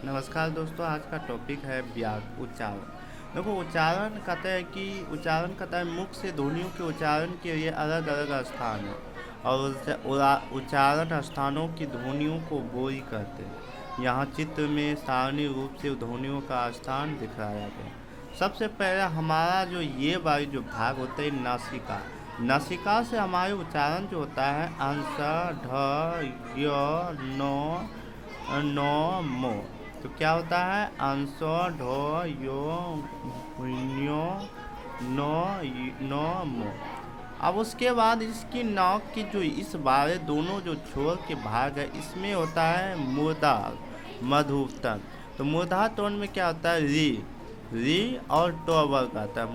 नमस्कार दोस्तों, आज का टॉपिक है उच्चारण। देखो, उच्चारण कहते हैं कि उच्चारण कहता है मुख से ध्वनियों के उच्चारण के लिए अलग अलग स्थान है और उच्चारण स्थानों की ध्वनियों को बोली कहते हैं। यहाँ चित्र में सारणी रूप से ध्वनियों का स्थान दिखाया गया। सबसे पहले हमारा जो ये वाली जो भाग होता है नासिका। नासिका से हमारे उच्चारण जो होता है अंश, ढ, य, न, मो। तो क्या होता है अंश, ढ, यो, न्यो, नो, मो। अब उसके बाद इसकी नाक की जो इस बारे दोनों जो छोर के भाग है इसमें होता है मूर्धार मधुतन। तो मूर्धार टोन में क्या होता है री और टो वर्ग आता है।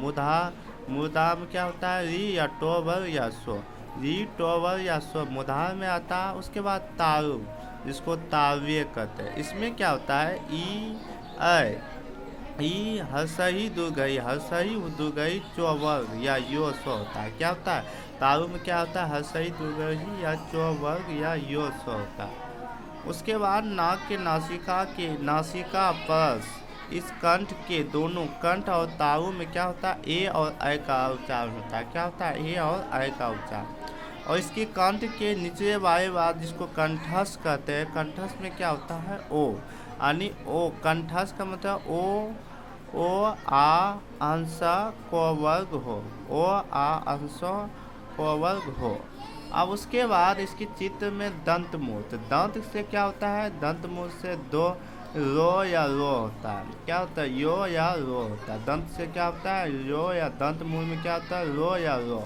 मूर्धार में क्या होता है री या टो वर्ग या स्व। री टो वर्ग या स्व मूर्धार में आता है। उसके बाद तारु जिसको ताव्य कहते हैं, इसमें क्या होता है ई हर्षही दुर्गई चौवर्ग या यो स्व होता है। क्या होता है तारु में क्या होता है हर्षही दुर्गई या चौवर्ग या यो स्व होता है। उसके बाद नाक के नासिका परस इस कंठ के दोनों कंठ और तालु में क्या होता है ए और ऐ का उच्चारण होता है। क्या होता है ए और ऐ का उच्चारण। और इसके कंठ के निचले वाले बात जिसको कंठस्थ कहते हैं, कंठस्थ में क्या होता है ओ, यानी ओ कंठस्थ का मतलब ओ आ अंश को वर्ग हो, ओ आ अंश को वर्ग हो। अब उसके बाद इसकी चित्र में दंत मूर्त। दंत से क्या होता है दंत मूर्त से दो रो या रो होता है। क्या होता है यो या रो होता है। दंत से क्या होता है रो या दंत मूल में क्या होता है रो या रो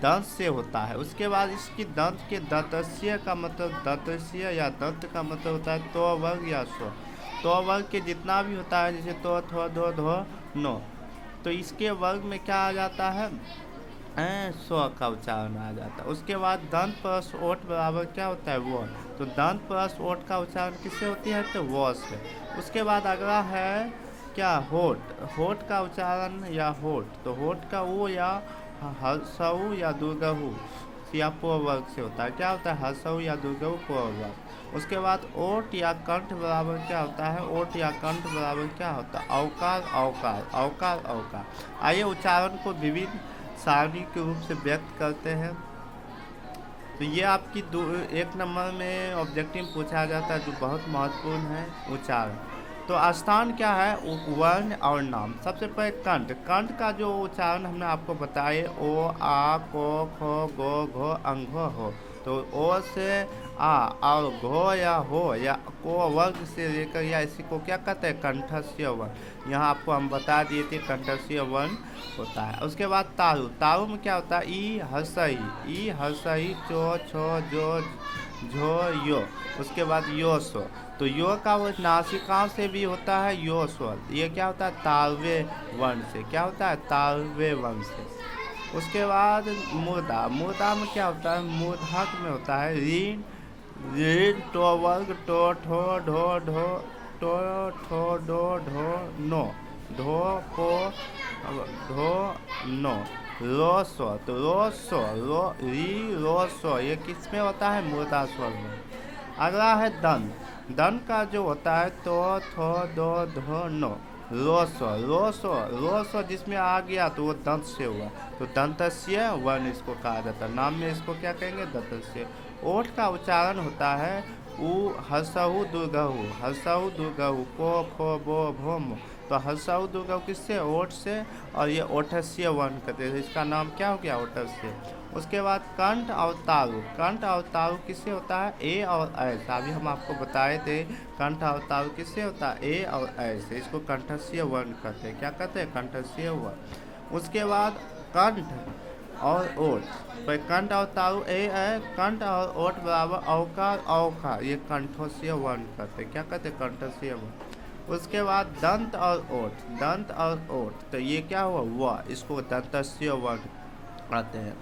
दंत से होता है। उसके बाद इसकी दंत के दंतस्य का मतलब दंतस्य या दंत का मतलब होता है तो वर्ग या स्व। तो वर्ग के जितना भी होता है जैसे तो थो दो धो नो, तो इसके वर्ग में क्या आ जाता है स्व का उच्चारण आ जाता है। उसके बाद दंत प्लस ओठ बराबर क्या होता है वो। तो दंत प्लस ओठ का उच्चारण किससे होती है तो वो से। उसके बाद अगला है क्या होठ का उच्चारण या होठ। तो होठ का वो या हर्षऊ या दुर्गहु या पूर्व वर्ग से होता है। क्या होता है हर्षऊ या दुर्गहु पूर्व वर्ग। उसके बाद ओठ या कंठ बराबर क्या होता है ओठ या कंठ बराबर क्या होता है औकार। आइए उच्चारण को विभिन्न सारणी के रूप से व्यक्त करते हैं। तो ये आपकी एक नंबर में ऑब्जेक्टिव पूछा जाता है जो बहुत महत्वपूर्ण है उच्चारण। तो स्थान क्या है वर्ण और नाम। सबसे पहले कंठ का जो उच्चारण हमने आपको बताया ओ आ को खो गो घो अंघो हो। तो ओ से आ और घो या हो या को वर्ग से लेकर या इसी को क्या कहते हैं कंठस्य वर्ण। यहाँ आपको हम बता दिए थे कंठस्य वर्ण होता है। उसके बाद तारु में क्या होता है ई हर्षई चो छो जो झो यो। उसके बाद यो स्व। तो यो का वो नासिका से भी होता है यो स्वर। ये क्या होता है तालवे वर्ण से। क्या होता है तालवे वर्ण से। उसके बाद मूर्धा में क्या होता है मूर्धक में होता है ऋण टो वर्ग टो ठो ढो ढो टो ठो डो ढो नो ढो पो ढो नो रो स्व। तो रो स्व ये किस में होता है मूर्धा स्वर में। अगला है दन का जो होता है तो थो दो धो नो रो स्व जिसमें आ गया तो वो दंत से हुआ। तो दंतस्य वर्ण इसको कहा जाता है। नाम में इसको क्या कहेंगे दंतस्य। ओठ का उच्चारण होता है उ हर्षहु दुर्गहु को फो बो भोम। तो हर्षहु दुर्गहु किससे ओठ से और ये ओठस्य वर्ण कहते हैं। इसका नाम क्या हो गया ओठस्य। उसके बाद कंठ और तालु किससे होता है ए और ऐ से। अभी हम आपको बताए थे कंठ और तालु किससे होता है ए और ऐ से। इसको कंठस्य वर्ण कहते हैं। क्या कहते हैं कंठस्य वर्ण। उसके बाद कंठ और ओठ पर कंठ और तालु ए ऐ कंठ और ओठ बराबर औकार ये कंठस्य वर्ण कहते हैं। क्या कहते हैं कंठस्य वर्ण। उसके बाद दंत और ओठ तो ये क्या हुआ वह इसको दंतस्य वर्ण आते हैं।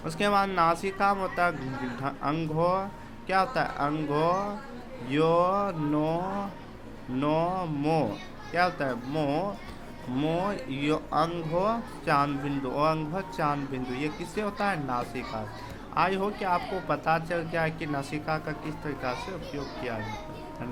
उसके बाद नासिका में होता है अंगो। क्या होता है अंगो यो नो मो। क्या होता है मो यो अंगो चांद बिंदु ये किससे होता है नासिका। आई हो कि आपको पता चल गया कि नासिका का किस तरीका से उपयोग किया जाता है।